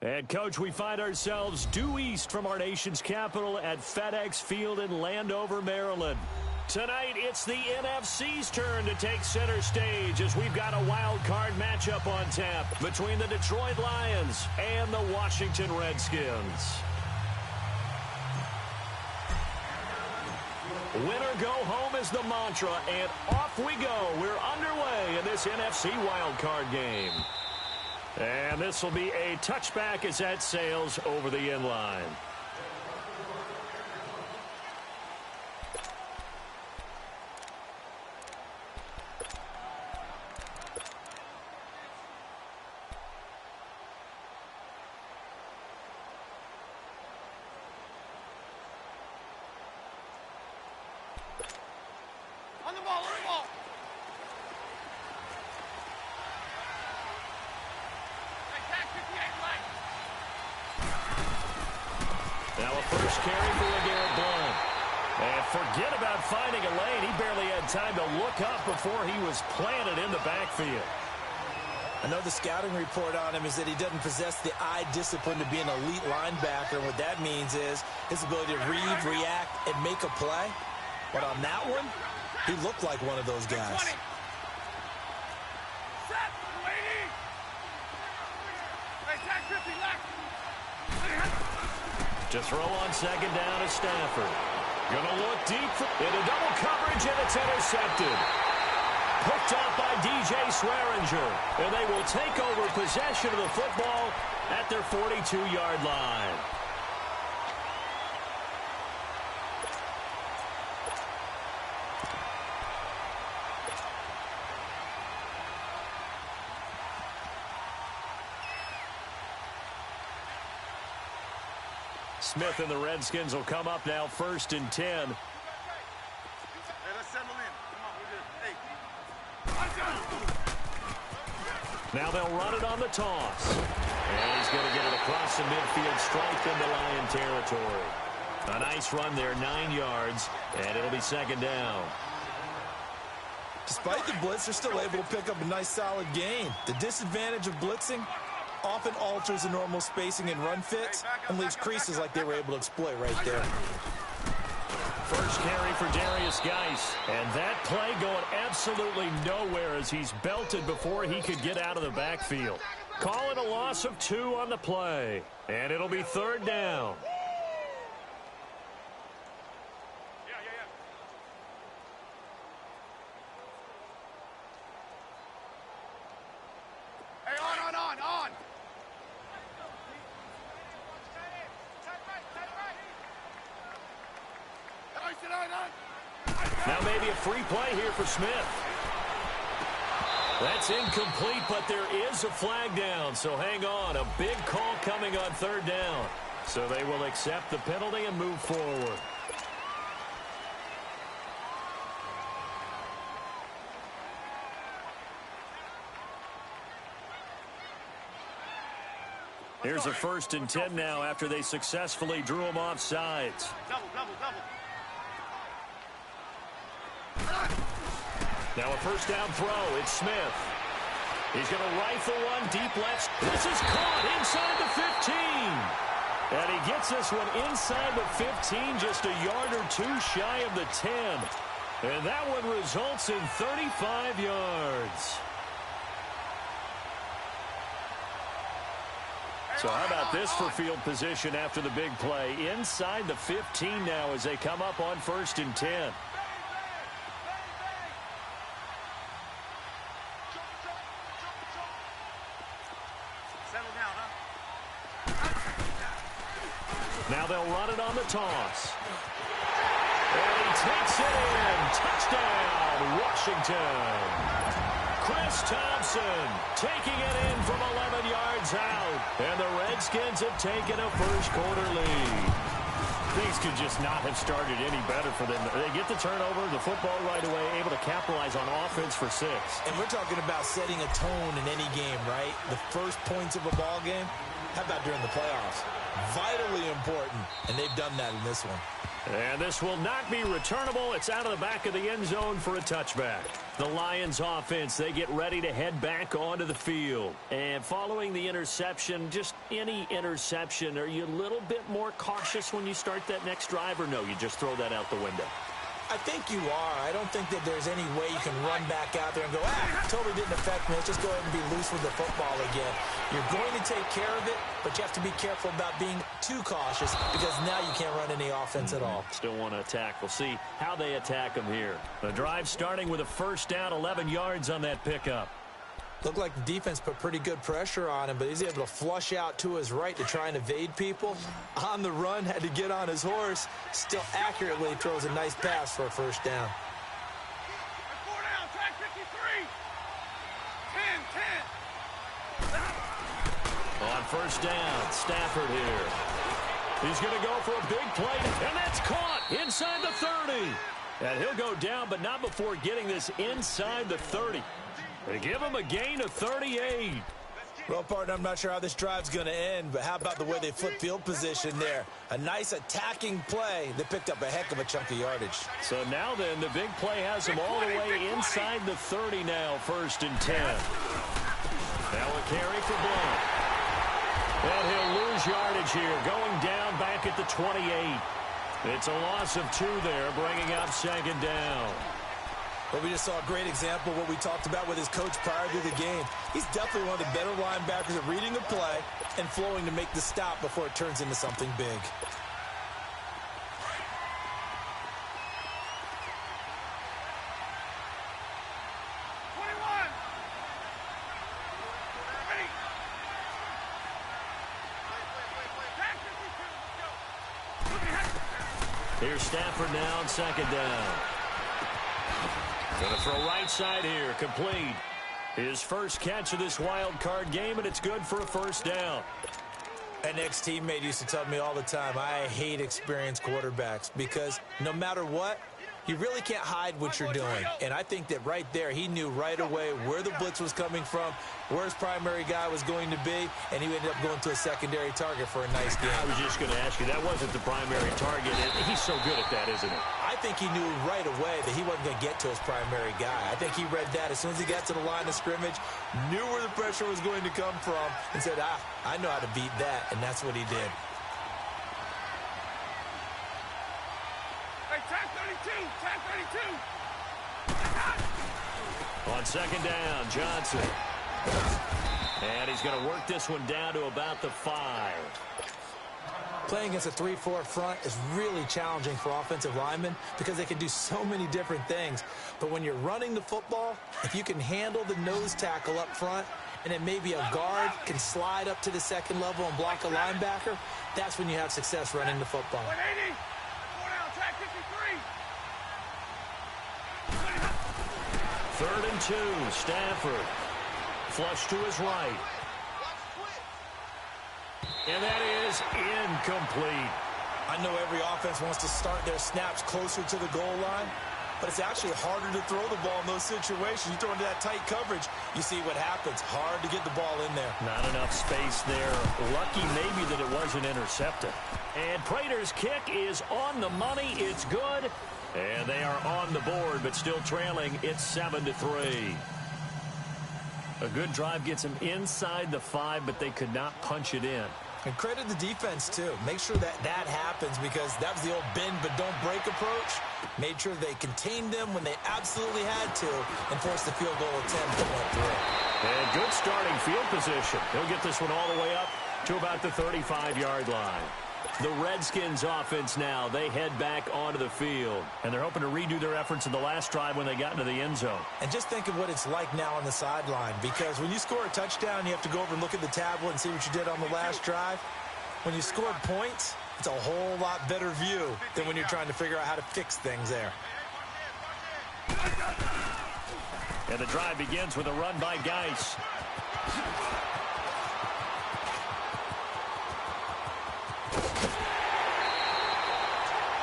And, Coach, we find ourselves due east from our nation's capital at FedEx Field in Landover, Maryland. Tonight, it's the NFC's turn to take center stage as we've got a wild card matchup on tap between the Detroit Lions and the Washington Redskins. Winner go home is the mantra, and off we go. We're underway in this NFC wild card game. And this will be a touchback as that sails over the end line. Now a first carry for LeGarrette Blount. And forget about finding a lane. He barely had time to look up before he was planted in the backfield. I know the scouting report on him is that he doesn't possess the eye discipline to be an elite linebacker. What that means is his ability to read, react, and make a play. But on that one, he looked like one of those guys. To throw on second down is Stafford. Gonna look deep into double coverage, and it's intercepted. Picked up by DJ Swearinger. And they will take over possession of the football at their 42-yard line. Smith and the Redskins will come up now, 1st and 10. Hey, let's settle in. Come on, we're good. Hey. Now they'll run it on the toss. And he's going to get it across the midfield, strike into Lion territory. A nice run there, 9 yards, and it'll be 2nd down. Despite the blitz, they're still able to pick up a nice, solid gain. The disadvantage of blitzing often alters the normal spacing and run fits and leaves creases like they were able to exploit right there. First carry for Darius Geis. And that play going absolutely nowhere as he's belted before he could get out of the backfield. Call it a loss of 2 on the play. And it'll be 3rd down. Now maybe a free play here for Smith. That's incomplete, but there is a flag down, so hang on. A big call coming on 3rd down. So they will accept the penalty and move forward. Here's a 1st and 10 now after they successfully drew him off sides. Double. Now a 1st down throw. It's Smith. He's going to rifle one deep left. This is caught inside the 15. And he gets this one inside the 15, just a yard or 2 shy of the 10. And that one results in 35 yards. So how about this for field position after the big play? Inside the 15 now as they come up on 1st and 10. Now they'll run it on the toss. And he takes it in. Touchdown, Washington. Chris Thompson taking it in from 11 yards out. And the Redskins have taken a first-quarter lead. Things could just not have started any better for them. They get the turnover, the football right away, able to capitalize on offense for 6. And we're talking about setting a tone in any game, right? The first points of a ball game. How about during the playoffs? Vitally important, and they've done that in this one. And this will not be returnable. It's out of the back of the end zone for a touchback. The Lions offense, they get ready to head back onto the field. And following the interception, just any interception, are you a little bit more cautious when you start that next drive, or no, you just throw that out the window? I think you are. I don't think that there's any way you can run back out there and go, totally didn't affect me. Let's just go ahead and be loose with the football again. You're going to take care of it, but you have to be careful about being too cautious because now you can't run any offense at all. Still want to attack. We'll see how they attack them here. The drive starting with a first down, 11 yards on that pickup. Looked like the defense put pretty good pressure on him, but he's able to flush out to his right to try and evade people. On the run, had to get on his horse. Still accurately throws a nice pass for a first down. 4 down, track 53. 10. On first down, Stafford here. He's going to go for a big play, and that's caught inside the 30. And he'll go down, but not before getting this inside the 30. They give him a gain of 38. Well, partner, I'm not sure how this drive's going to end, but how about the way they flip field position there? A nice attacking play that picked up a heck of a chunk of yardage. So now then, the big play has him all the way inside the 30 now, first and 10. Now a carry for Blunt. And he'll lose yardage here, going down back at the 28. It's a loss of 2 there, bringing up second down. But we just saw a great example of what we talked about with his coach prior to the game. He's definitely one of the better linebackers at reading the play and flowing to make the stop before it turns into something big. Here's Stafford now on second down. Going to throw right side here, complete. His first catch of this wild card game, and it's good for a first down. An ex-teammate used to tell me all the time, I hate experienced quarterbacks because no matter what, you really can't hide what you're doing. And I think that right there, he knew right away where the blitz was coming from, where his primary guy was going to be, and he ended up going to a secondary target for a nice game. I was just going to ask you, that wasn't the primary target. He's so good at that, isn't he? I think he knew right away that he wasn't going to get to his primary guy. I think he read that as soon as he got to the line of scrimmage, knew where the pressure was going to come from, and said, I know how to beat that, and that's what he did. Tag 32, tag 32. On second down, Johnson. And he's going to work this one down to about the 5. Playing against a 3-4 front is really challenging for offensive linemen because they can do so many different things. But when you're running the football, if you can handle the nose tackle up front and then maybe a guard can slide up to the second level and block a linebacker, that's when you have success running the football. 180. 4 down, tag 53. 3rd and 2, Stafford. Flush to his right. And that is incomplete. I know every offense wants to start their snaps closer to the goal line, but it's actually harder to throw the ball in those situations. You throw into that tight coverage, you see what happens. Hard to get the ball in there. Not enough space there. Lucky maybe that it wasn't intercepted. And Prater's kick is on the money. It's good. And they are on the board, but still trailing. It's 7-3. A good drive gets them inside the 5, but they could not punch it in. And credit the defense, too. Make sure that that happens because that was the old bend but don't break approach. Made sure they contained them when they absolutely had to and forced the field goal attempt that went through. And good starting field position. He'll get this one all the way up to about the 35-yard line. The Redskins offense now, they head back onto the field. And they're hoping to redo their efforts in the last drive when they got into the end zone. And just think of what it's like now on the sideline. Because when you score a touchdown, you have to go over and look at the tablet and see what you did on the last drive. When you scored points, it's a whole lot better view than when you're trying to figure out how to fix things there. And the drive begins with a run by Geis.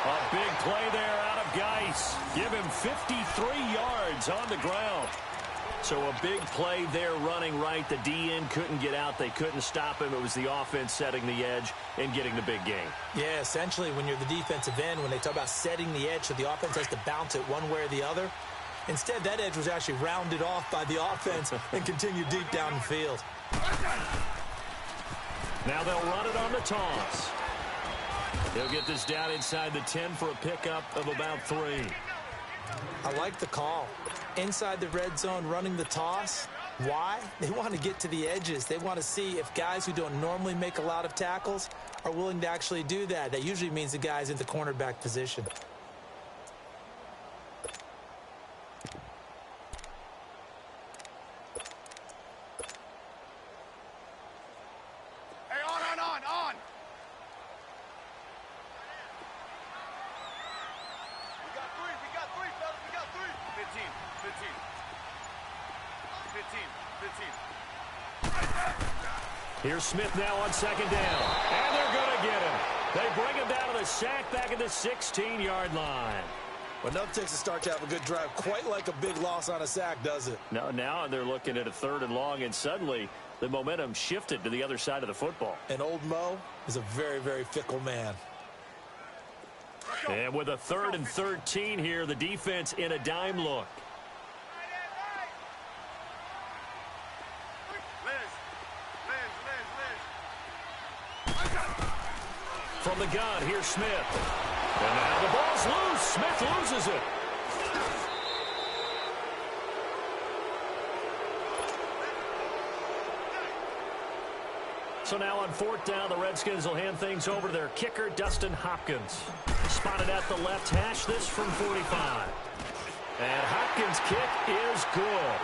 A big play there out of Geis. Give him 53 yards on the ground. So a big play there running right. The DN couldn't get out. They couldn't stop him. It was the offense setting the edge and getting the big gain. Yeah, essentially when you're the defensive end, when they talk about setting the edge so the offense has to bounce it one way or the other, instead that edge was actually rounded off by the offense and continued deep down the field. Now they'll run it on the toss. They'll get this down inside the 10 for a pickup of about 3. I like the call. Inside the red zone running the toss. Why? They want to get to the edges. They want to see if guys who don't normally make a lot of tackles are willing to actually do that. That usually means the guy's in the cornerback position. Hey, on. We got three, fellas. We got three. 15. Here's Smith now on second down. And they're going to get him. They bring him down to the sack back at the 16-yard line. Well, enough takes to start to have a good drive. Quite like a big loss on a sack, does it? No, now they're looking at a 3rd and long, and suddenly the momentum shifted to the other side of the football. And old Mo is a very, very fickle man. And with a 3rd and 13 here, the defense in a dime look. From the gun, here's Smith. And now the ball's loose. Smith loses it. So now on 4th down, the Redskins will hand things over to their kicker, Dustin Hopkins. Spotted at the left hash, this from 45. And Hopkins' kick is good.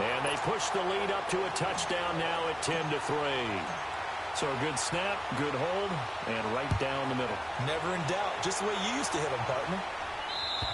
And they push the lead up to a touchdown now at 10-3. So a good snap, good hold, and right down the middle. Never in doubt. Just the way you used to hit them, partner.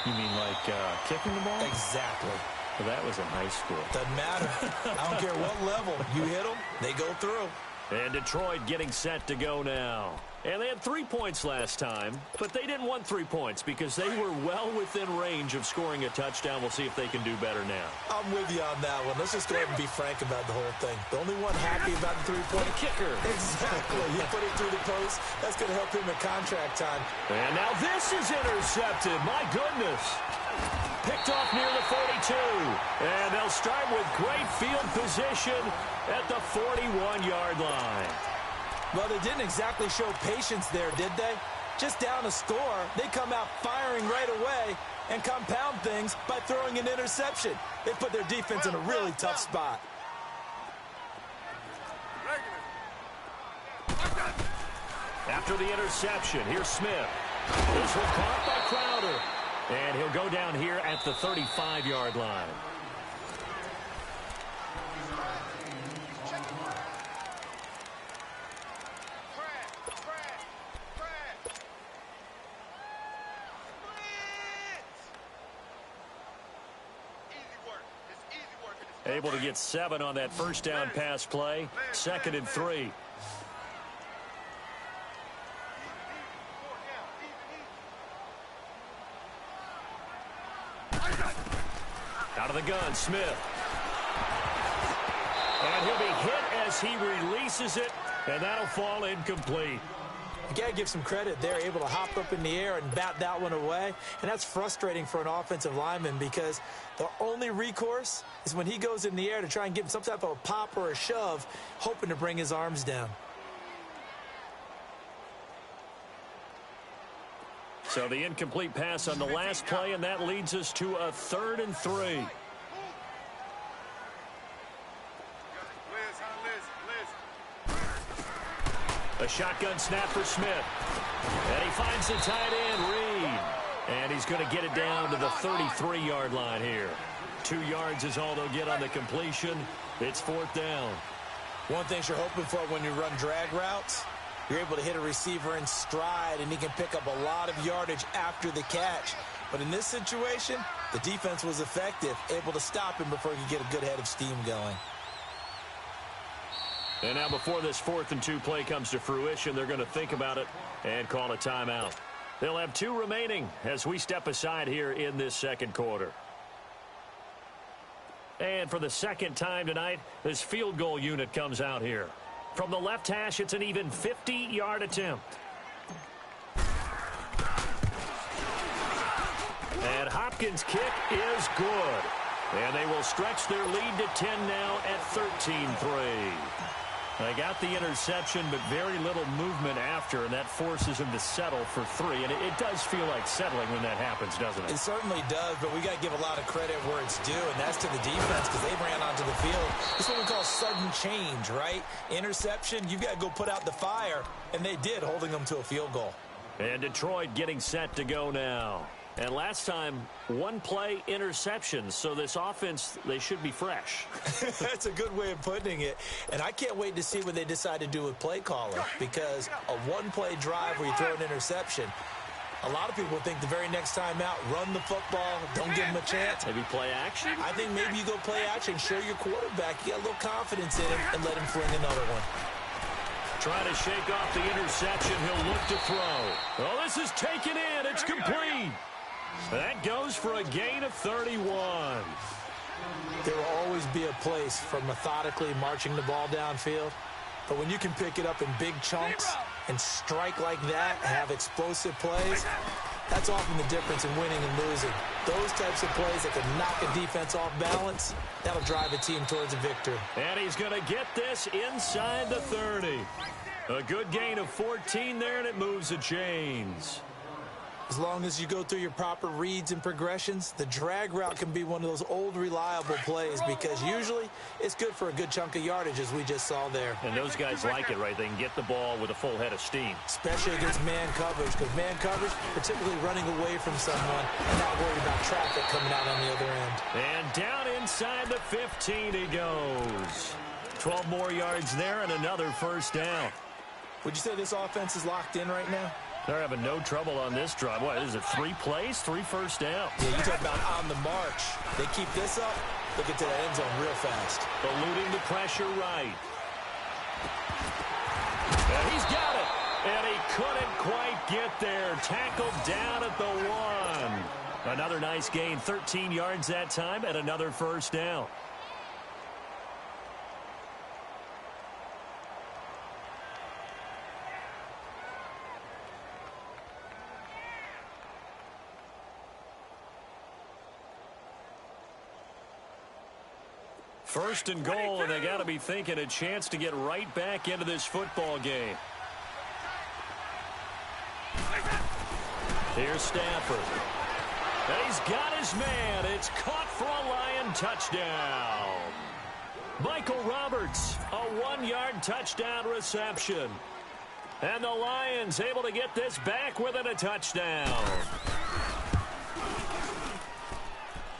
You mean like kicking the ball? Exactly. Well, that was in high school. Doesn't matter. I don't care what level. You hit them, they go through. And Detroit getting set to go now. And they had 3 points last time, but they didn't want 3 points because they were well within range of scoring a touchdown. We'll see if they can do better now. I'm with you on that one. Let's just go ahead and be frank about the whole thing. The only one happy about the three-point kicker. Exactly. You put it through the post. That's going to help him at contract time. And now this is intercepted. My goodness. Picked off near the 42. And they'll start with great field position at the 41-yard line. Well, they didn't exactly show patience there, did they? Just down a score, they come out firing right away and compound things by throwing an interception. They put their defense in a really tough spot. After the interception, here's Smith. This was caught by Crowder. And he'll go down here at the 35-yard line. Able to get 7 on that first down pass play. 2nd and 3. Out of the gun, Smith. And he'll be hit as he releases it, and that'll fall incomplete. You got to give some credit. They're able to hop up in the air and bat that one away. And that's frustrating for an offensive lineman because the only recourse is when he goes in the air to try and give him some type of a pop or a shove, hoping to bring his arms down. So the incomplete pass on the last play, and that leads us to a 3rd and 3. A shotgun snap for Smith. And he finds the tight end, Reed. And he's going to get it down to the 33-yard line here. 2 yards is all they'll get on the completion. It's 4th down. One thing you're hoping for when you run drag routes, you're able to hit a receiver in stride, and he can pick up a lot of yardage after the catch. But in this situation, the defense was effective, able to stop him before he could get a good head of steam going. And now before this 4th and 2 play comes to fruition, they're going to think about it and call a timeout. They'll have 2 remaining as we step aside here in this second quarter. And for the second time tonight, this field goal unit comes out here. From the left hash, it's an even 50-yard attempt. And Hopkins' kick is good. And they will stretch their lead to 10 now at 13-3. They got the interception, but very little movement after, and that forces them to settle for 3. And it does feel like settling when that happens, doesn't it? It certainly does, but we got to give a lot of credit where it's due, and that's to the defense because they ran onto the field. It's what we call sudden change, right? Interception, you've got to go put out the fire, and they did, holding them to a field goal. And Detroit getting set to go now. And last time, one-play interceptions, so this offense, they should be fresh. That's a good way of putting it. And I can't wait to see what they decide to do with play calling, because a one-play drive where you throw an interception, a lot of people think the very next time out, run the football, don't give them a chance. Maybe play action? I think maybe you go play action, show your quarterback, you got a little confidence in him, and let him fling another one. Trying to shake off the interception, he'll look to throw. Oh, this is taken in, it's complete. That goes for a gain of 31. There will always be a place for methodically marching the ball downfield. But when you can pick it up in big chunks and strike like that and have explosive plays, that's often the difference in winning and losing. Those types of plays that can knock a defense off balance, that'll drive a team towards a victory. And he's going to get this inside the 30. A good gain of 14 there, and it moves the chains. As long as you go through your proper reads and progressions, the drag route can be one of those old reliable plays because usually it's good for a good chunk of yardage, as we just saw there. And those guys like it, right? They can get the ball with a full head of steam. Especially against man coverage, because man coverage, particularly running away from someone and not worried about traffic coming out on the other end. And down inside the 15 he goes. 12 more yards there and another first down. Would you say this offense is locked in right now? They're having no trouble on this drive. What, is it 3 plays, 3 first downs? Yeah, you talk about on the march. They keep this up, they'll get to the end zone real fast. Eluding the pressure right. And he's got it. And he couldn't quite get there. Tackled down at the 1. Another nice gain, 13 yards that time, and another first down. First and goal, and they got to be thinking a chance to get right back into this football game. Here's Stafford. And he's got his man. It's caught for a Lion touchdown. Michael Roberts, a 1-yard touchdown reception. And the Lions able to get this back within a touchdown.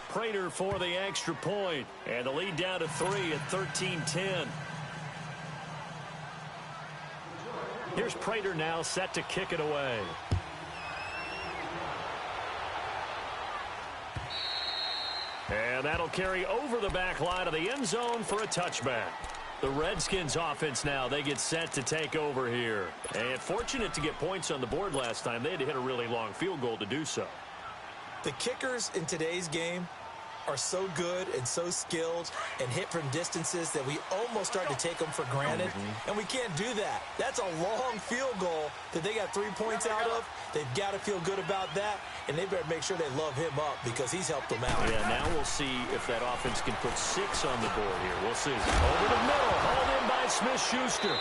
Prater for the extra point, and the lead down to 3 at 13-10. Here's Prater now set to kick it away. And that'll carry over the back line of the end zone for a touchback. The Redskins offense now, they get set to take over here. And fortunate to get points on the board last time. They had to hit a really long field goal to do so. The kickers in today's game are so good and so skilled and hit from distances that we almost start to take them for granted. And we can't do that. That's a long field goal that they got 3 points out of. They've got to feel good about that, and they better make sure they love him up because he's helped them out. Yeah, now we'll see if that offense can put 6 on the board here. We'll see. Over the middle, hauled in by Smith-Schuster.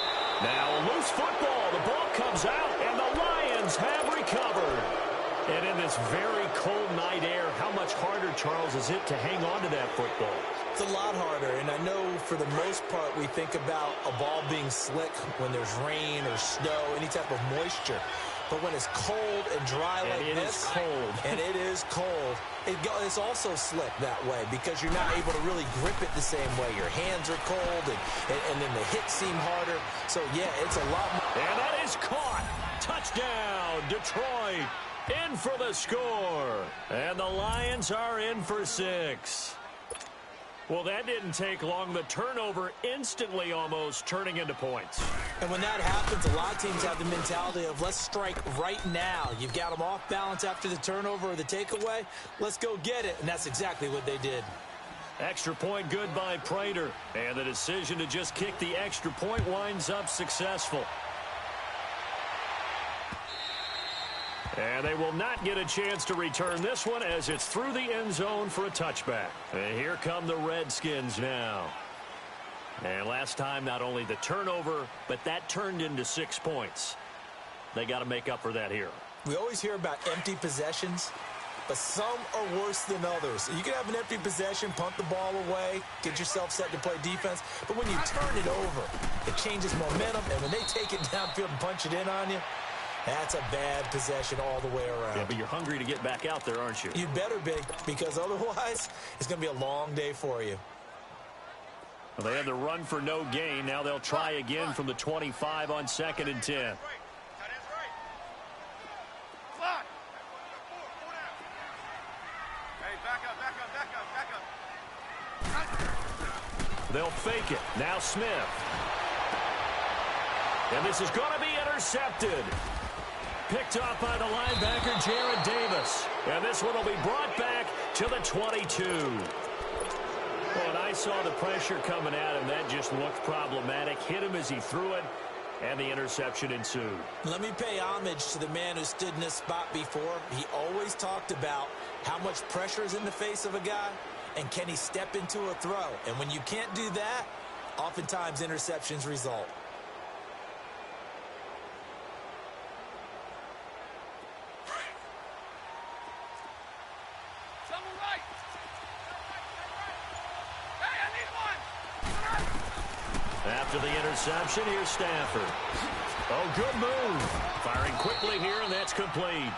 Now loose football. The ball comes out, and the Lions have recovered. And in this very cold night air, how much harder, Charles, is it to hang on to that football? It's a lot harder, and I know for the most part we think about a ball being slick when there's rain or snow, any type of moisture. But when it's cold and dry like this, and it is cold, it's also slick that way because you're not able to really grip it the same way. Your hands are cold, and then the hits seem harder. So, yeah, it's a lot more. And that is caught. Touchdown, Detroit. In for the score. And the Lions are in for 6. Well, that didn't take long. The turnover instantly almost turning into points. And when that happens, a lot of teams have the mentality of let's strike right now. You've got them off balance after the turnover or the takeaway. Let's go get it. And that's exactly what they did. Extra point good by Prater. And the decision to just kick the extra point winds up successful. And they will not get a chance to return this one as it's through the end zone for a touchback. And here come the Redskins now. And last time, not only the turnover, but that turned into 6 points. They got to make up for that here. We always hear about empty possessions, but some are worse than others. You can have an empty possession, punt the ball away, get yourself set to play defense, but when you turn it over, it changes momentum, and when they take it downfield and punch it in on you, that's a bad possession all the way around. Yeah, but you're hungry to get back out there, aren't you? You better be, because otherwise, it's going to be a long day for you. Well, they had the run for no gain. Now they'll try again from the 25 on 2nd and 10. They'll fake it. Now Smith. And this is going to be intercepted. Picked off by the linebacker, Jared Davis. And this one will be brought back to the 22. Well, and I saw the pressure coming at him. That just looked problematic. Hit him as he threw it, and the interception ensued. Let me pay homage to the man who stood in this spot before. He always talked about how much pressure is in the face of a guy, and can he step into a throw. And when you can't do that, oftentimes interceptions result. After the interception, here's Stafford. Oh, good move. Firing quickly here, and that's complete.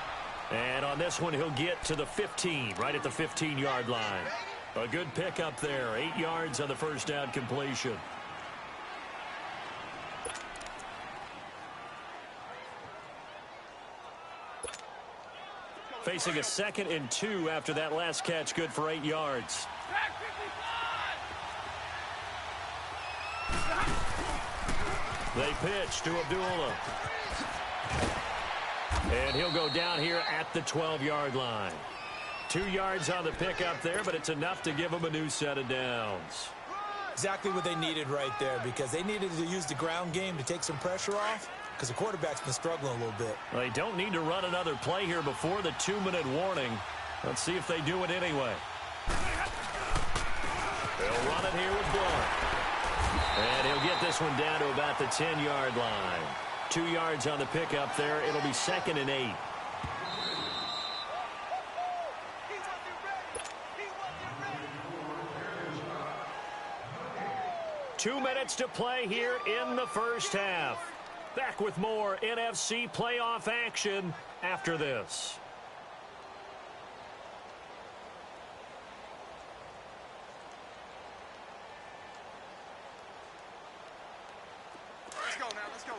And on this one, he'll get to the 15, right at the 15-yard line. A good pickup there. 8 yards on the first down completion. Facing a 2nd and 2 after that last catch, good for 8 yards. They pitch to Abdullah. And he'll go down here at the 12-yard line. 2 yards on the pickup there, but it's enough to give them a new set of downs. Exactly what they needed right there, because they needed to use the ground game to take some pressure off, because the quarterback's been struggling a little bit. Well, they don't need to run another play here before the 2-minute warning. Let's see if they do it anyway. They'll run it here with Blunt. And he'll get this one down to about the 10-yard line. 2 yards on the pickup there. It'll be 2nd and 8. Two minutes to play here in the first half. Back with more NFC playoff action after this. Let's go now, let's go.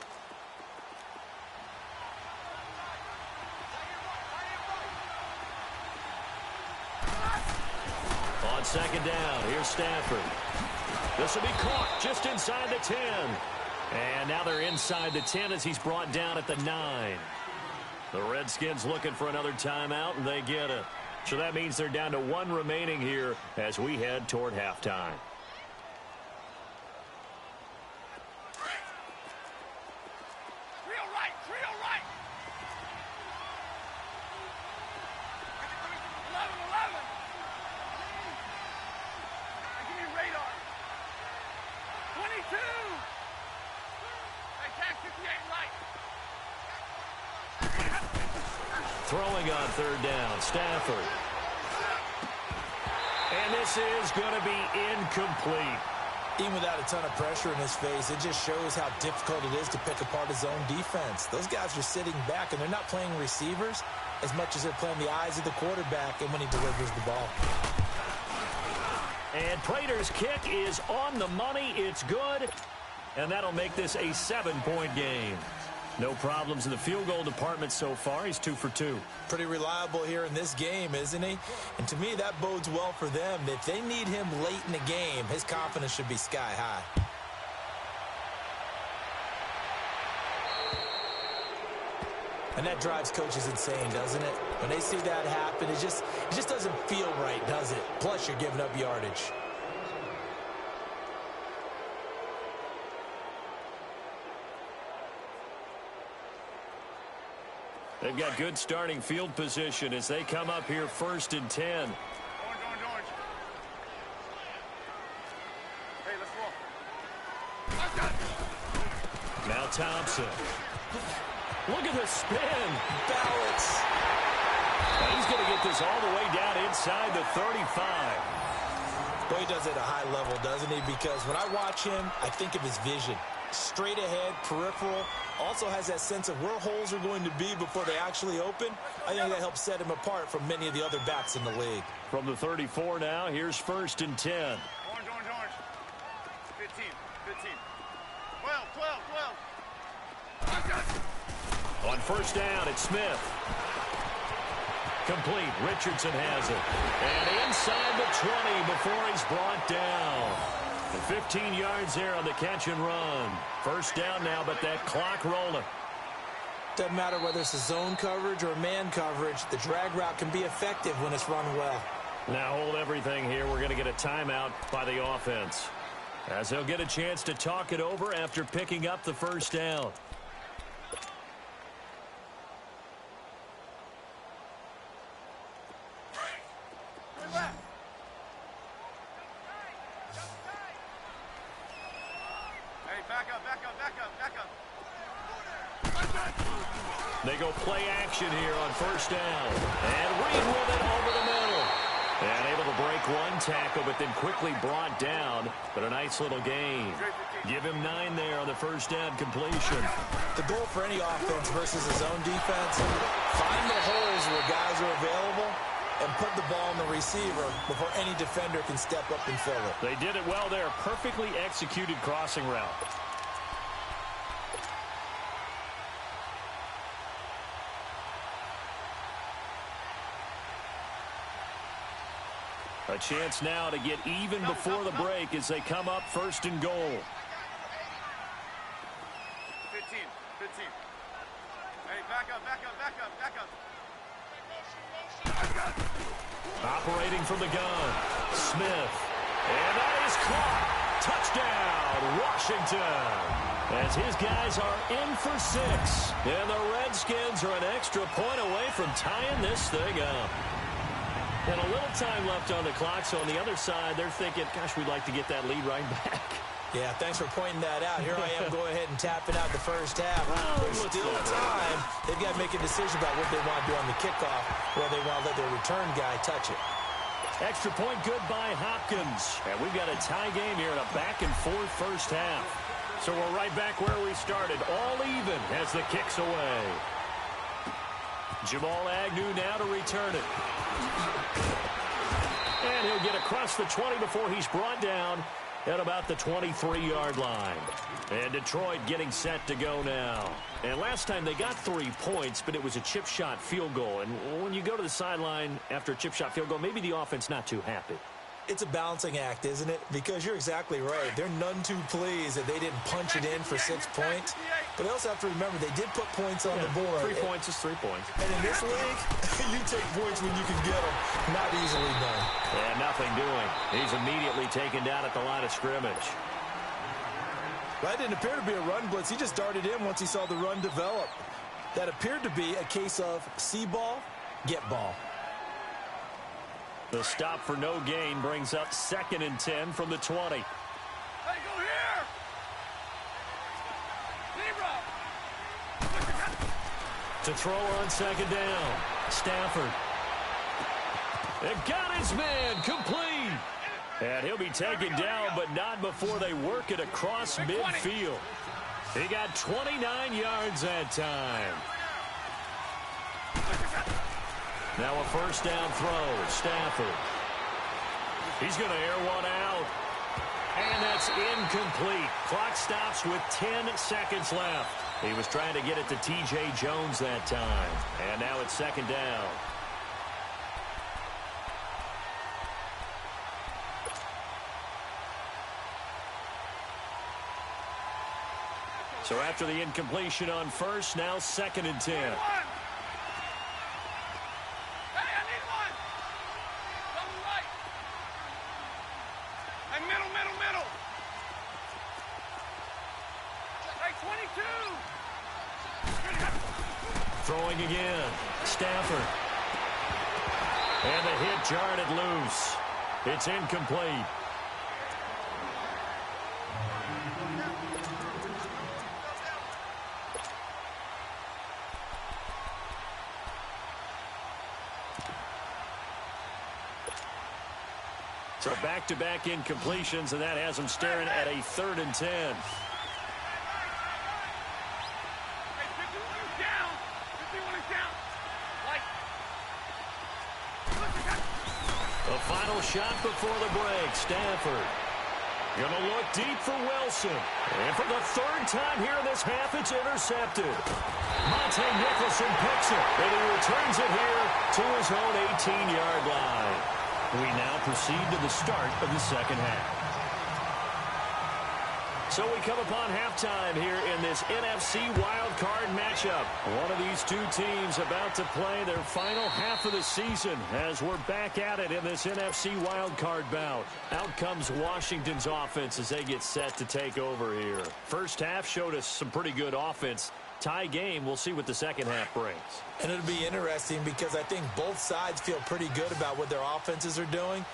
On 2nd down, here's Stafford. This will be caught just inside the 10. And now they're inside the 10 as he's brought down at the 9. The Redskins looking for another timeout, and they get it. So that means they're down to 1 remaining here as we head toward halftime. Throwing on 3rd down, Stafford. And this is going to be incomplete. Even without a ton of pressure in his face, it just shows how difficult it is to pick apart his own defense. Those guys are sitting back, and they're not playing receivers as much as they're playing the eyes of the quarterback and when he delivers the ball. And Prater's kick is on the money. It's good. And that'll make this a 7-point game. No problems in the field goal department so far. He's 2 for 2. Pretty reliable here in this game, isn't he? And to me, that bodes well for them. If they need him late in the game, his confidence should be sky high. And that drives coaches insane, doesn't it? When they see that happen, it just doesn't feel right, does it? Plus, you're giving up yardage. They've got good starting field position as they come up here 1st and 10. Orange. Hey, let's roll. Now Thompson. Look at the spin. Balance. And he's going to get this all the way down inside the 35. Boy, he does it at a high level, doesn't he? Because when I watch him, I think of his vision. Straight ahead, peripheral. Also has that sense of where holes are going to be before they actually open. I think that helps set him apart from many of the other bats in the league. From the 34 now, here's 1st and 10. Orange. 15. 12. On 1st down, it's Smith. Complete. Richardson has it. And inside the 20 before he's brought down. And 15 yards there on the catch and run. 1st down now, but that clock rolling. Doesn't matter whether it's a zone coverage or man coverage. The drag route can be effective when it's run well. Now hold everything here. We're going to get a timeout by the offense, as they'll get a chance to talk it over after picking up the 1st down. They go play action here on 1st down. And Reed with it over the middle. And able to break one tackle, but then quickly brought down. But a nice little gain. Give him 9 there on the 1st down completion. The goal for any offense versus a zone defense, find the holes where guys are available and put the ball on the receiver before any defender can step up and fill it. They did it well there. Perfectly executed crossing route. A chance now to get even before the break as they come up 1st and goal. 15. Hey, back up. Operating from the gun. Smith. And that is caught. Touchdown, Washington. As his guys are in for 6. And the Redskins are an extra point away from tying this thing up. And a little time left on the clock, so on the other side, they're thinking, gosh, we'd like to get that lead right back. Yeah, thanks for pointing that out. Here I am going ahead and tapping out the 1st half. Well, There's still time. They've got to make a decision about what they want to do on the kickoff, where they want to let their return guy touch it. Extra point good by Hopkins. And we've got a tie game here in a back-and-forth 1st half. So we're right back where we started, all even as the kick's away. Jamal Agnew now to return it. And he'll get across the 20 before he's brought down at about the 23-yard line. And Detroit getting set to go now. And last time they got 3 points, but it was a chip shot field goal. And when you go to the sideline after a chip shot field goal, maybe the offense not too happy. It's a balancing act, isn't it? Because you're exactly right. They're none too pleased that they didn't punch it in for 6 points. But they also have to remember they did put points on the board. 3 points is 3 points. And in this league, you take points when you can get them. Not easily done. And nothing doing. He's immediately taken down at the line of scrimmage. That didn't appear to be a run blitz. He just darted in once he saw the run develop. That appeared to be a case of see ball, get ball. The stop for no gain brings up 2nd and 10 from the 20. Hey, go here! To throw on 2nd down. Stafford. It got his man complete. And he'll be taken down, but not before they work it across midfield. He got 29 yards that time. Now a 1st down throw. Stafford. He's going to air one out. And that's incomplete. Clock stops with 10 seconds left. He was trying to get it to T.J. Jones that time. And now it's 2nd down. So after the incompletion on 1st, now 2nd and 10. Throwing again. Stafford. And the hit jarred it loose. It's incomplete. So back-to-back incompletions, and that has them staring at a 3rd and 10. The final shot before the break. Stafford going to look deep for Wilson. And for the 3rd time here in this half, it's intercepted. Monte Nicholson picks it, and he returns it here to his own 18-yard line. We now proceed to the start of the second half. So we come upon halftime here in this NFC wildcard matchup. One of these two teams about to play their final half of the season as we're back at it in this NFC wildcard bout. Out comes Washington's offense as they get set to take over here. First half showed us some pretty good offense. Tie game, we'll see what the second half brings. And it'll be interesting because I think both sides feel pretty good about what their offenses are doing.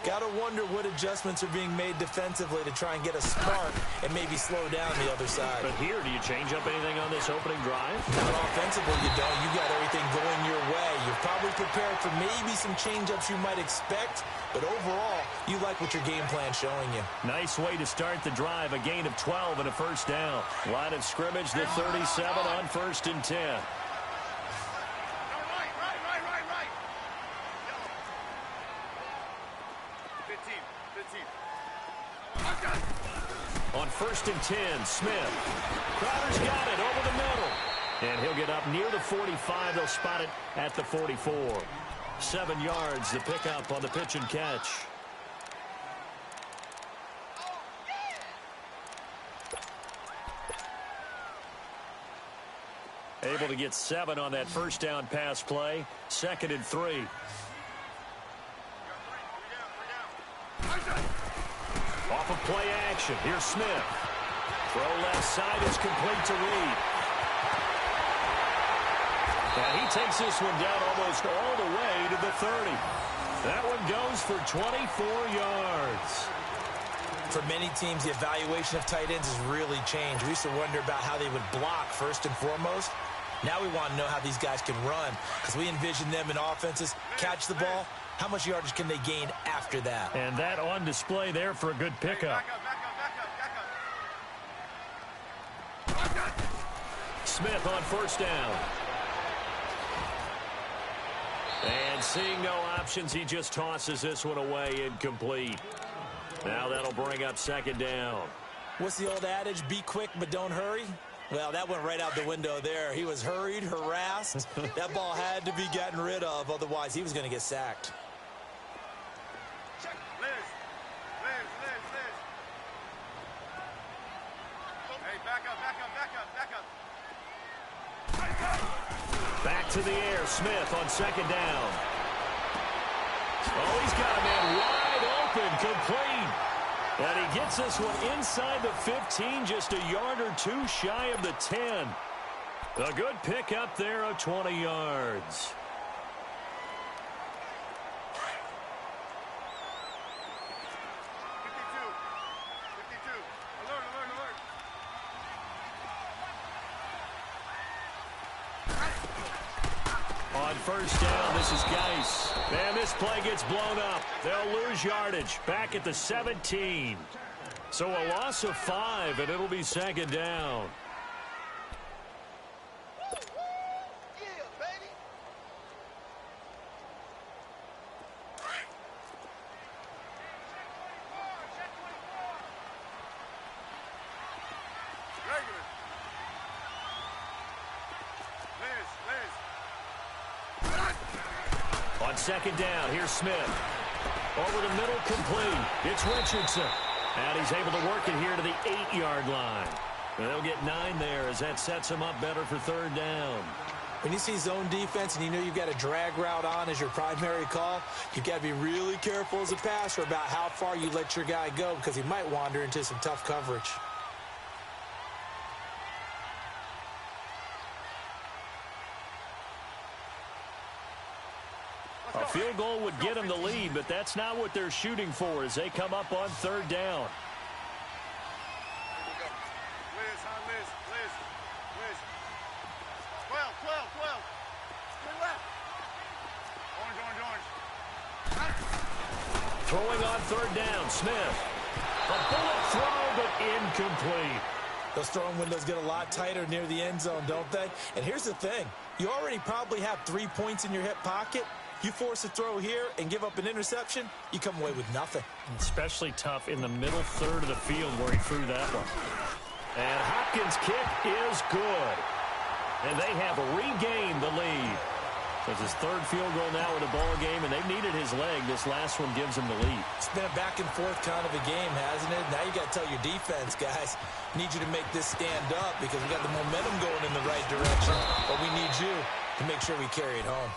Got to wonder what adjustments are being made defensively to try and get a spark and maybe slow down the other side. But here, do you change up anything on this opening drive? Not offensively, you don't. You got everything going your way. You're probably prepared for maybe some change-ups you might expect, but overall, you like what your game plan's showing you. Nice way to start the drive. A gain of 12 and a first down. Line of scrimmage, the 37 on 1st and 10. On 1st and 10, Smith. Crowder's got it over the middle. And he'll get up near the 45. They'll spot it at the 44. 7 yards, the pickup on the pitch and catch. Able to get 7 on that first down pass play. 2nd and 3. Off of play action. Here's Smith. Throw left side is complete to Reed. And he takes this one down almost all the way to the 30. That one goes for 24 yards. For many teams, the evaluation of tight ends has really changed. We used to wonder about how they would block first and foremost. Now we want to know how these guys can run because we envision them in offenses, catch the ball. How much yardage can they gain after that? And that on display there for a good pickup. Smith on first down. And seeing no options, he just tosses this one away incomplete. Now that'll bring up 2nd down. What's the old adage? Be quick, but don't hurry. Well, that went right out the window there. He was hurried, harassed. That ball had to be gotten rid of. Otherwise, he was going to get sacked. Back to the air. Smith on 2nd down. Oh, he's got a man wide open, complete. And he gets this one inside the 15, just a yard or two shy of the 10. A good pick up there of 20 yards. On first down, this is Geis. And this play gets blown up. They'll lose yardage. Back at the 17. So a loss of 5, and it'll be 2nd down. On 2nd down, here's Smith. Over the middle, complete. It's Richardson. And he's able to work it here to the 8-yard line. And they'll get 9 there as that sets him up better for 3rd down. When you see zone defense and you know you've got a drag route on as your primary call, you've got to be really careful as a passer about how far you let your guy go because he might wander into some tough coverage. Field goal would get them the lead, but that's not what they're shooting for as they come up on third down. Liz. 12. Turn left. Orange. Throwing on third down, Smith. A bullet throw, but incomplete. Those throwing windows get a lot tighter near the end zone, don't they? And here's the thing. You already probably have 3 points in your hip pocket. You force a throw here and give up an interception, you come away with nothing. Especially tough in the middle third of the field where he threw that one. And Hopkins' kick is good. And they have regained the lead. So it's his third field goal now in the ball game, and they've needed his leg. This last one gives them the lead. It's been a back-and-forth kind of a game, hasn't it? Now you got to tell your defense, guys, need you to make this stand up because we got the momentum going in the right direction, but we need you to make sure we carry it home.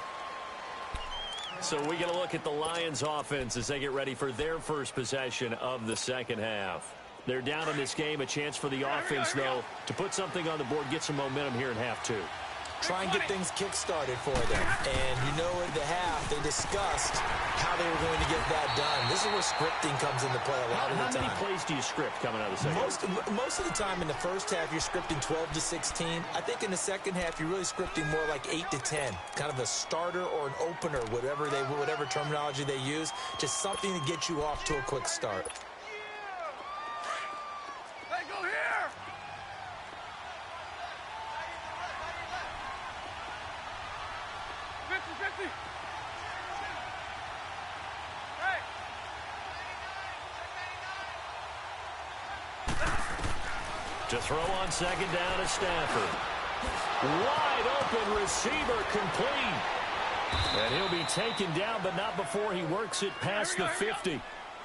So we get a look at the Lions offense as they get ready for their first possession of the second half. They're down in this game, a chance for the offense, though, to put something on the board, get some momentum here in half two. Try and get things kick-started for them. And you know at the half, they discussed how they were going to get that done. This is where scripting comes into play a lot of the time. How many plays do you script coming out of the second half? Most of the time in the first half, you're scripting 12 to 16. I think in the second half, you're really scripting more like 8 to 10. Kind of a starter or an opener, whatever terminology they use. Just something to get you off to a quick start. Hey, go here! To throw on second down is Stafford. Wide open receiver complete. And he'll be taken down, but not before he works it past the 50.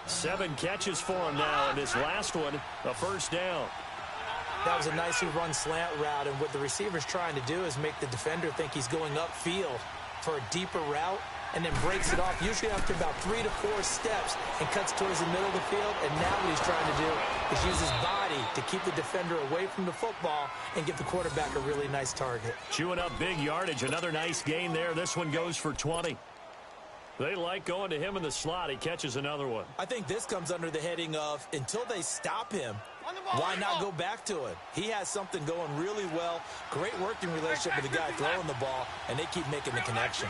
7 catches for him now, and his last one, a first down. That was a nicely run slant route, and what the receiver's trying to do is make the defender think he's going upfield for a deeper route, and then breaks it off, usually after about 3 to 4 steps, and cuts towards the middle of the field. And now what he's trying to do is use his body to keep the defender away from the football and give the quarterback a really nice target. Chewing up big yardage. Another nice gain there. This one goes for 20. They like going to him in the slot. He catches another one. I think this comes under the heading of, until they stop him, why not go back to it? He has something going really well. Great working relationship with the guy throwing the ball, and they keep making the connection.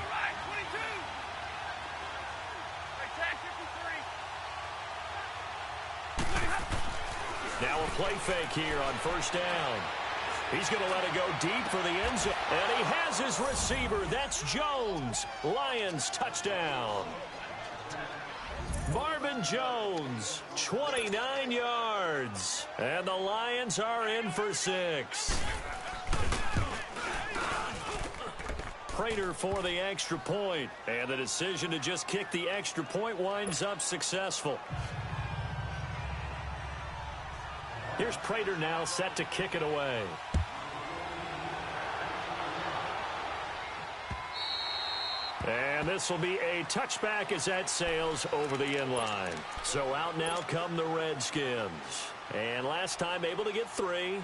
Now a play fake here on first down. He's going to let it go deep for the end zone. And he has his receiver. That's Jones. Lions touchdown. Marvin Jones, 29 yards. And the Lions are in for 6. Prater for the extra point. And the decision to just kick the extra point winds up successful. Here's Prater now set to kick it away. And this will be a touchback as that sails over the end line. So out now come the Redskins. And last time able to get 3.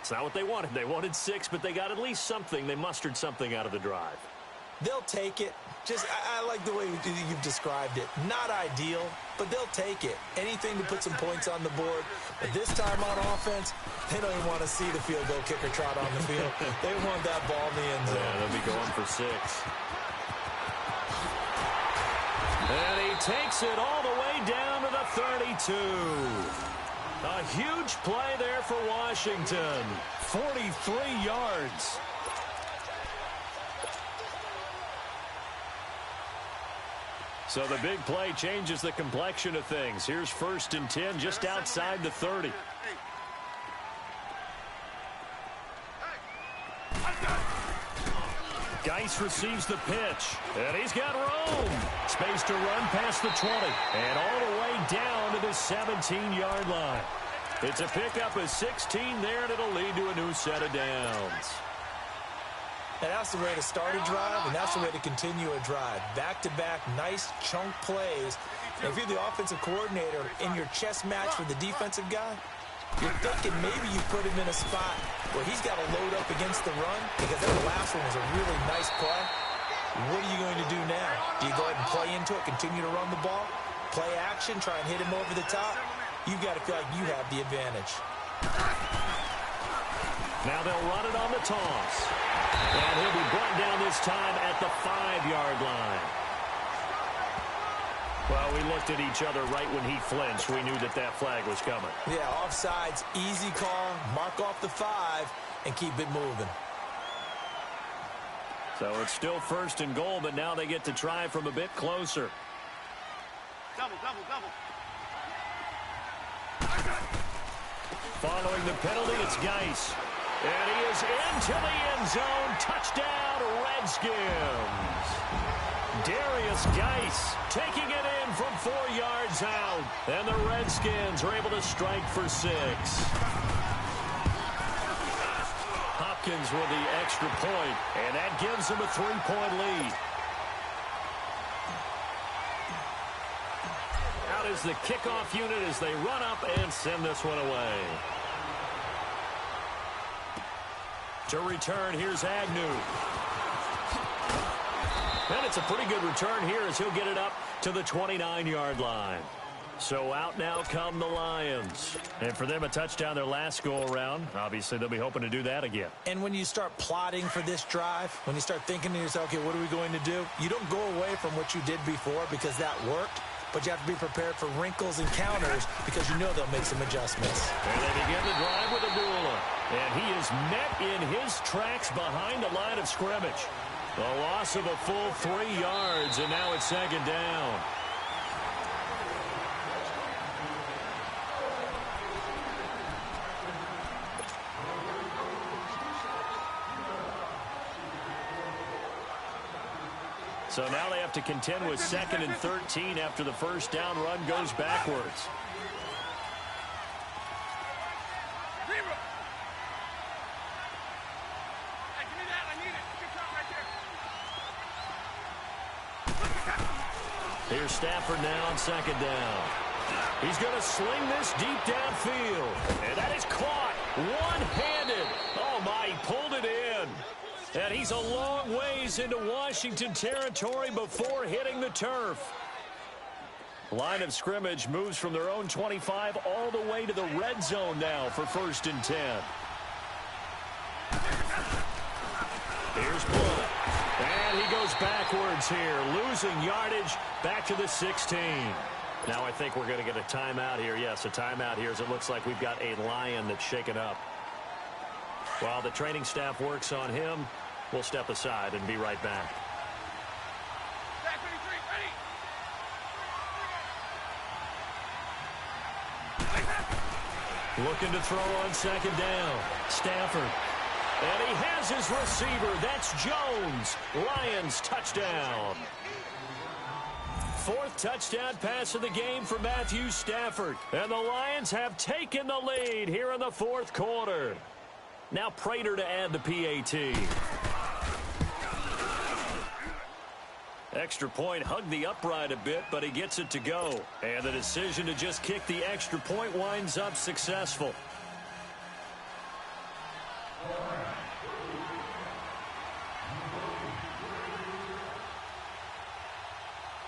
It's not what they wanted. They wanted 6, but they got at least something. They mustered something out of the drive. They'll take it. I like the way you've described it. Not ideal, but they'll take it. Anything to put some points on the board. But this time on offense, they don't even want to see the field goal kicker trot on the field. They want that ball in the end zone. Yeah, they'll be going for 6. And he takes it all the way down to the 32. A huge play there for Washington. 43 yards. So the big play changes the complexion of things. Here's 1st and 10 just outside the 30. Geis receives the pitch, and he's got room. Space to run past the 20, and all the way down to the 17-yard line. It's a pickup of 16 there, and it'll lead to a new set of downs. And that's the way to start a drive, and that's the way to continue a drive. Back-to-back, nice chunk plays. And if you're the offensive coordinator in your chess match with the defensive guy, you're thinking maybe you put him in a spot where he's got to load up against the run, because that last one was a really nice play. What are you going to do now? Do you go ahead and play into it, continue to run the ball, play action, try and hit him over the top? You've got to feel like you have the advantage. Now they'll run it on the toss. And he'll be brought down this time at the 5-yard line. Well, we looked at each other right when he flinched. We knew that that flag was coming. Yeah, offsides, easy call, mark off the 5, and keep it moving. So it's still 1st and goal, but now they get to try from a bit closer. Double, double, double. Following the penalty, it's Geis. And he is into the end zone. Touchdown, Redskins. Darius Geis taking it in from 4 yards out. And the Redskins are able to strike for 6. Hopkins with the extra point, and that gives them a 3-point lead. Out is the kickoff unit as they run up and send this one away. To return, here's Agnew. And it's a pretty good return here as he'll get it up to the 29-yard line. So out now come the Lions. And for them, a touchdown their last go-around. Obviously, they'll be hoping to do that again. And when you start plotting for this drive, when you start thinking to yourself, okay, what are we going to do? You don't go away from what you did before because that worked. But you have to be prepared for wrinkles and counters because you know they'll make some adjustments. And they begin the drive with Abdullah. And he is met in his tracks behind the line of scrimmage. A loss of a full 3 yards, and now it's 2nd down. So now they have to contend with 2nd and 13 after the first down run goes backwards. Here's Stafford now on 2nd down. He's going to sling this deep downfield. And that is caught one-handed. Oh, my, he pulled it in. And he's a long ways into Washington territory before hitting the turf. Line of scrimmage moves from their own 25 all the way to the red zone now for 1st and 10. Here's Bullock. And he goes backwards here, losing yardage back to the 16. Now I think we're going to get a timeout here. Yes, a timeout here as it looks like we've got a Lion that's shaken up. While the training staff works on him, we'll step aside and be right back. Looking to throw on 2nd down. Stafford. And he has his receiver. That's Jones. Lions touchdown. 4th touchdown pass of the game for Matthew Stafford. And the Lions have taken the lead here in the 4th quarter. Now Prater to add the PAT. Extra point hugged the upright a bit, but he gets it to go. And the decision to just kick the extra point winds up successful.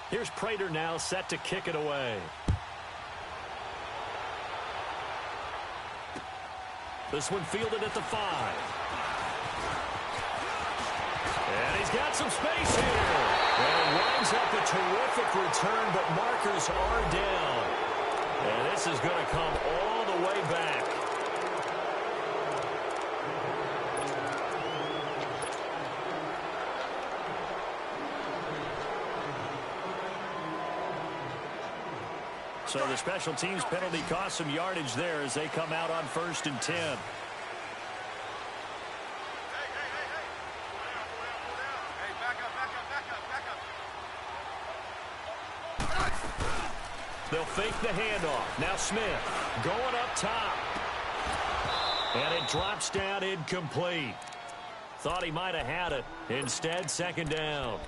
Here's Prater now set to kick it away. This one fielded at the 5. And he's got some space here. And winds up a terrific return, but markers are down. And this is going to come all the way back. So the special teams penalty cost some yardage there as they come out on 1st and 10. Hey, back up. They'll fake the handoff. Now Smith going up top. And it drops down incomplete. Thought he might have had it. Instead, 2nd down.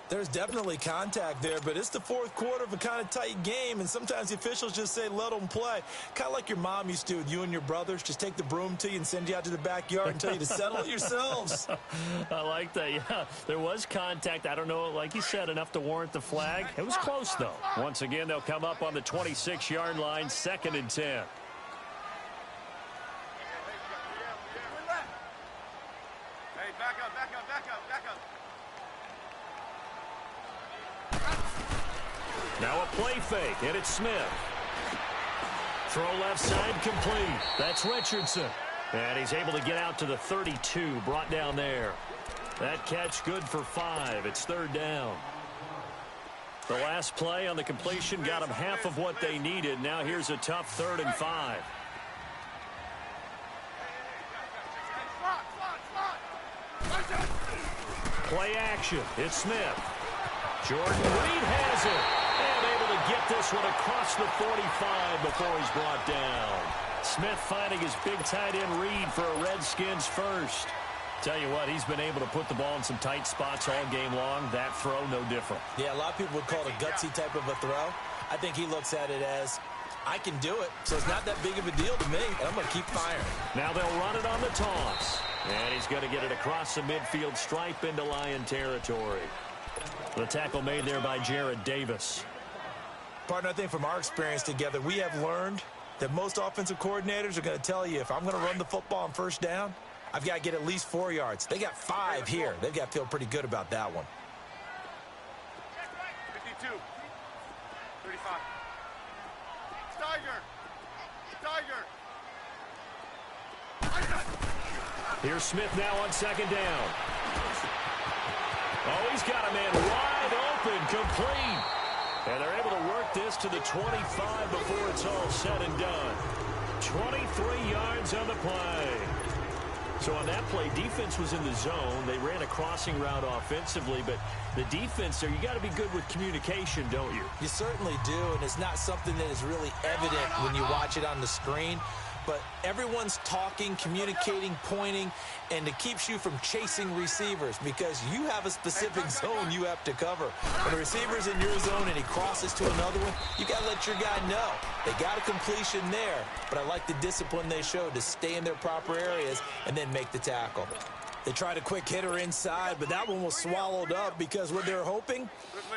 There's definitely contact there, but it's the fourth quarter of a kind of tight game, and sometimes the officials just say, let them play. Kind of like your mom used to with you and your brothers. Just take the broom to you and send you out to the backyard and tell you to settle it yourselves. I like that, yeah. There was contact. I don't know, like you said, enough to warrant the flag. It was close, though. Once again, they'll come up on the 26-yard line, 2nd and 10. Hey, back up, back up, back up, back up. Now a play fake, and it's Smith. Throw left side complete. That's Richardson. And he's able to get out to the 32, brought down there. That catch good for 5. It's 3rd down. The last play on the completion got them half of what they needed. Now here's a tough 3rd and 5. Play action. It's Smith. Jordan Reed has it. And able to get this one across the 45 before he's brought down. Smith finding his big tight end Reed for a Redskins first. Tell you what, he's been able to put the ball in some tight spots all game long. That throw, no different. Yeah, a lot of people would call it a gutsy type of a throw. I think he looks at it as, I can do it, so it's not that big of a deal to me, and I'm going to keep firing. Now they'll run it on the toss. And he's going to get it across the midfield stripe into Lion territory. The tackle made there by Jared Davis. Partner, I think from our experience together, we have learned that most offensive coordinators are going to tell you, if I'm going to run the football on 1st down, I've got to get at least 4 yards. They got 5 here. They've got to feel pretty good about that one. 52. 35. Tiger. Here's Smith now on 2nd down. Oh, he's got a man wide open, complete. And they're able to work this to the 25 before it's all said and done. 23 yards on the play. So on that play, defense was in the zone. They ran a crossing route offensively, but the defense there, you got to be good with communication, don't you? You certainly do, and it's not something that is really evident when you watch it on the screen. But everyone's talking, communicating, pointing, and it keeps you from chasing receivers because you have a specific zone you have to cover. When a receiver's in your zone and he crosses to another one, you got to let your guy know. They got a completion there, but I like the discipline they showed to stay in their proper areas and then make the tackle. They tried a quick hitter inside, but that one was swallowed up because what they're hoping,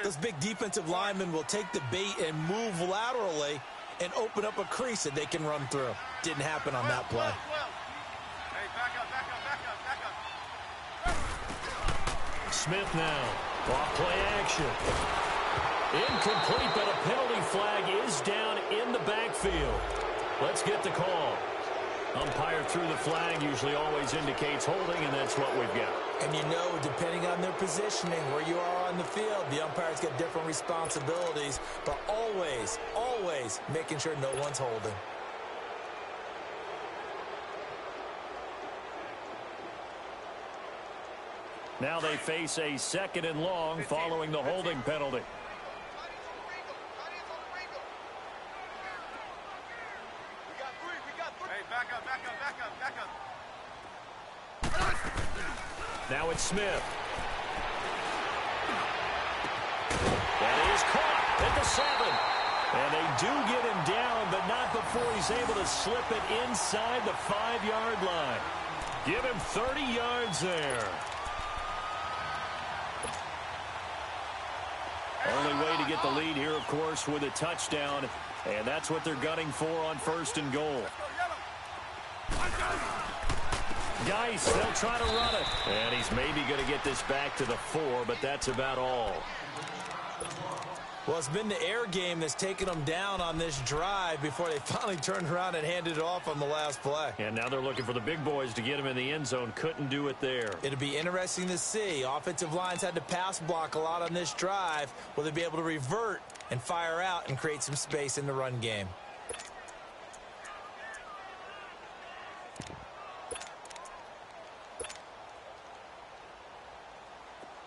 those big defensive linemen will take the bait and move laterally and open up a crease that they can run through. Didn't happen on that play. Hey, back up, back up, back up, back up. Smith now. Off play action. Incomplete, but a penalty flag is down in the backfield. Let's get the call. Umpire threw the flag, usually always indicates holding, and that's what we've got. And you know, depending on their positioning, where you are on the field, the umpire's got different responsibilities, but always, always making sure no one's holding. Now they face a 2nd and long following the holding penalty. Now it's Smith. That is caught at the 7. And they do get him down, but not before he's able to slip it inside the 5-yard line. Give him 30 yards there. Only way to get the lead here, of course, with a touchdown. And that's what they're gunning for on 1st and goal. GhOsT, they'll try to run it. And he's maybe going to get this back to the 4, but that's about all. Well, it's been the air game that's taken them down on this drive before they finally turned around and handed it off on the last play. And now they're looking for the big boys to get him in the end zone. Couldn't do it there. It'll be interesting to see. Offensive lines had to pass block a lot on this drive. Will they be able to revert and fire out and create some space in the run game?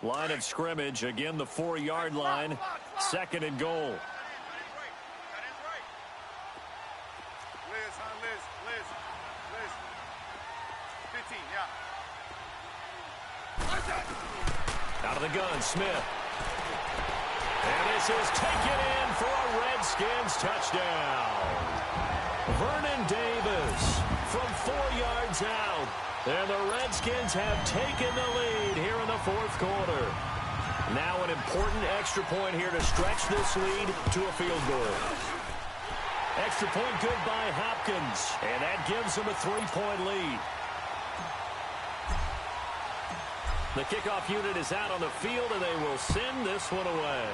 Line of scrimmage, again the 4-yard line, 2nd and goal. That is right. Liz, huh? Liz. 15, yeah. Out of the gun, Smith. And this is taken in for a Redskins touchdown. Vernon Davis from 4 yards out. And the Redskins have taken the lead here in the fourth quarter. Now an important extra point here to stretch this lead to a field goal. Extra point good by Hopkins. And that gives them a 3-point lead. The kickoff unit is out on the field, and they will send this one away.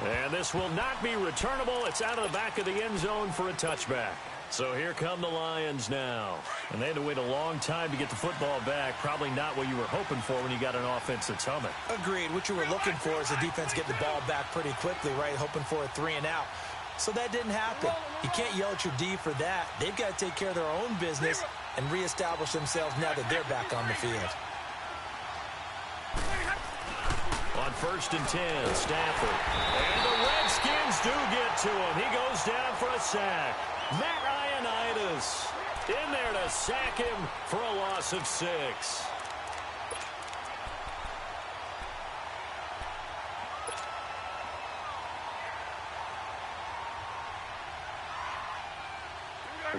And this will not be returnable. It's out of the back of the end zone for a touchback. So here come the Lions now. And they had to wait a long time to get the football back. Probably not what you were hoping for when you got an offense that's humming. Agreed. What you were looking for is the defense getting the ball back pretty quickly, right? Hoping for a 3-and-out. So that didn't happen. You can't yell at your D for that. They've got to take care of their own business and reestablish themselves now that they're back on the field. On 1st and 10, Stafford. And the Redskins do get to him. He goes down for a sack. Matt Ioannidis in there to sack him for a loss of 6.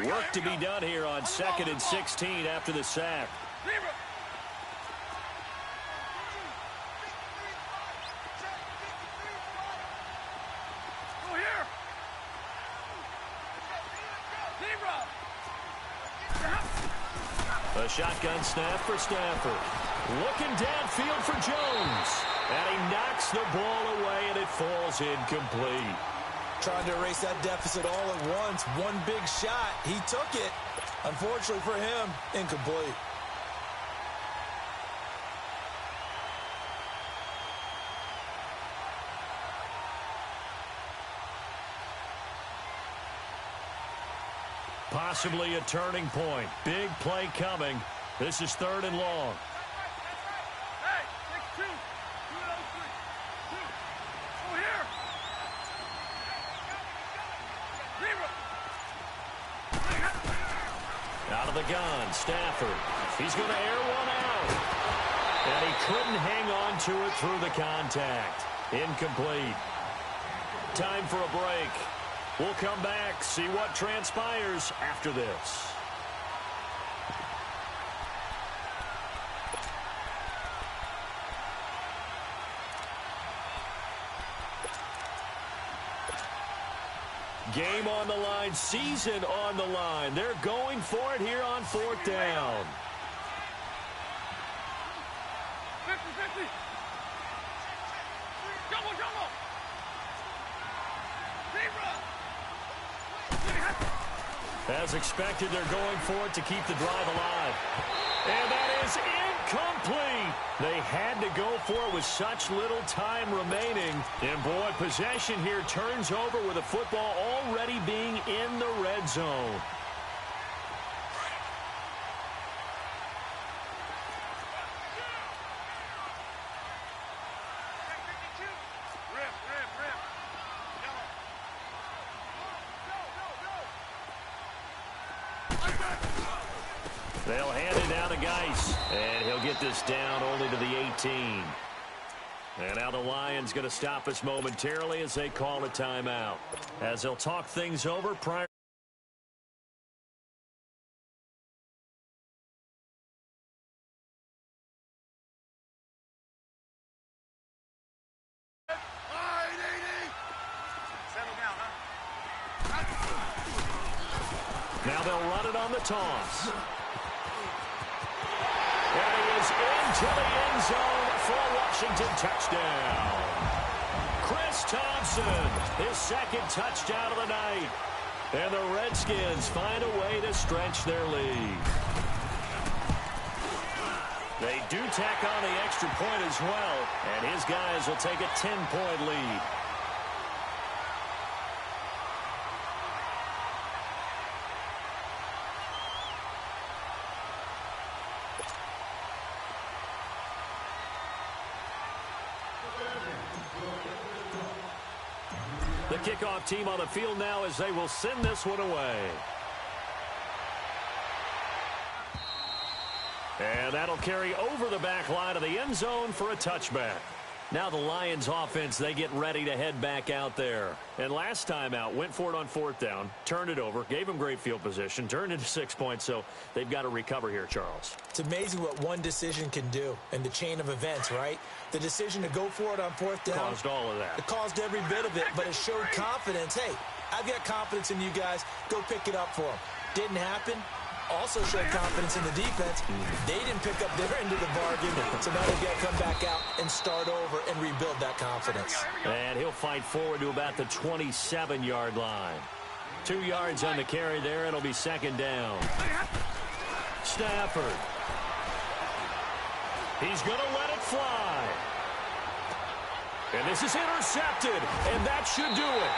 Work to be done here on 2nd and 16 after the sack. A shotgun snap for Stafford. Looking downfield for Jones. And he knocks the ball away, and it falls incomplete. Trying to erase that deficit all at once. One big shot. He took it. Unfortunately for him, incomplete. Possibly a turning point. Big play coming. This is 3rd and long. Out of the gun, Stafford. He's going to air one out. And he couldn't hang on to it through the contact. Incomplete. Time for a break. We'll come back, see what transpires after this. Game on the line, season on the line. They're going for it here on 4th down. 50-50. Jumbo. As expected, they're going for it to keep the drive alive. And that is incomplete. They had to go for it with such little time remaining. And, boy, possession here turns over with the football already being in the red zone. They'll hand it down to Geis, and he'll get this down only to the 18. And now the Lions going to stop us momentarily as they call a timeout. As they'll talk things over prior. Now they'll run it on the toss. And he is into the end zone for a Washington touchdown. Chris Thompson, his 2nd touchdown of the night. And the Redskins find a way to stretch their lead. They do tack on the extra point as well, and his guys will take a 10-point lead. The kickoff team on the field now as they will send this one away. And that'll carry over the back line of the end zone for a touchback. Now the Lions offense, they get ready to head back out there. And last time out, went for it on 4th down, turned it over, gave them great field position, turned into 6 points, so they've got to recover here, Charles. It's amazing what one decision can do in the chain of events, right? The decision to go for it on 4th down. Caused all of that. It caused every bit of it, but it showed confidence. Hey, I've got confidence in you guys. Go pick it up for them. Didn't happen. Also showed confidence in the defense. They didn't pick up their end of the bargain, so now they've got to come back out and start over and rebuild that confidence. And he'll fight forward to about the 27-yard line. 2 yards on the carry there. It'll be 2nd down. Stafford. He's going to let it fly. And this is intercepted, and that should do it.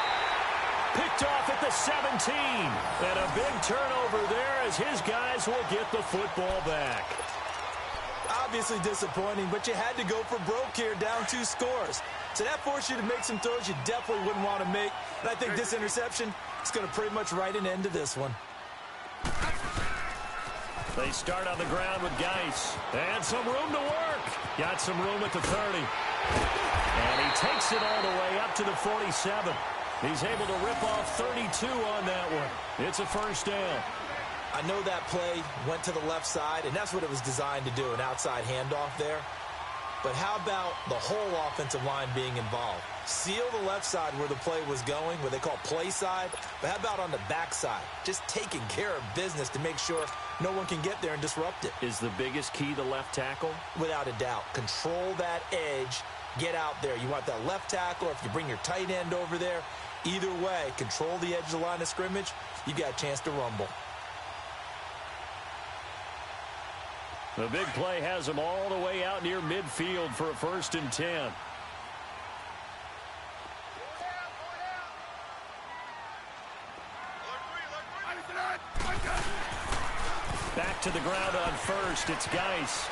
Picked off at the 17. And a big turnover there as his guys will get the football back. Obviously disappointing, but you had to go for broke here, down 2 scores. So that forced you to make some throws you definitely wouldn't want to make. And I think this interception is going to pretty much write an end to this one. They start on the ground with Geis. And some room to work. Got some room at the 30. And he takes it all the way up to the 47. He's able to rip off 32 on that one. It's a 1st down. I know that play went to the left side, and that's what it was designed to do, an outside handoff there. But how about the whole offensive line being involved? Seal the left side where the play was going, what they call play side. But how about on the back side? Just taking care of business to make sure no one can get there and disrupt it. Is the biggest key the left tackle? Without a doubt. Control that edge. Get out there. You want that left tackle, or if you bring your tight end over there, either way, control the edge of the line of scrimmage, you got a chance to rumble. The big play has him all the way out near midfield for a 1st and 10. Back to the ground on 1st. It's Geis.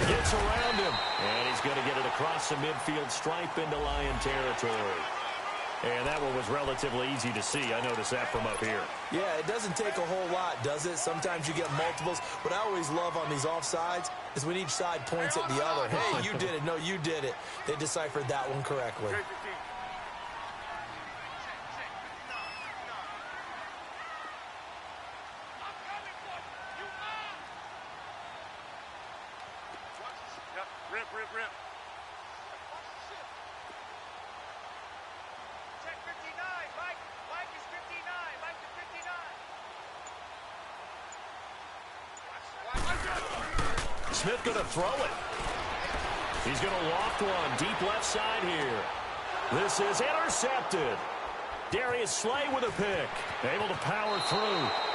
Gets around him. And he's going to get it across the midfield stripe into Lion territory. And that one was relatively easy to see. I noticed that from up here. Yeah, it doesn't take a whole lot, does it? Sometimes you get multiples. What I always love on these offsides is when each side points at the other. Hey, you did it. No, you did it. They deciphered that one correctly. Rip. Check 59. Mike is 59. Mike is 59. Smith going to throw it. He's going to loft one deep left side here. This is intercepted. Darius Slay with a pick. Able to power through.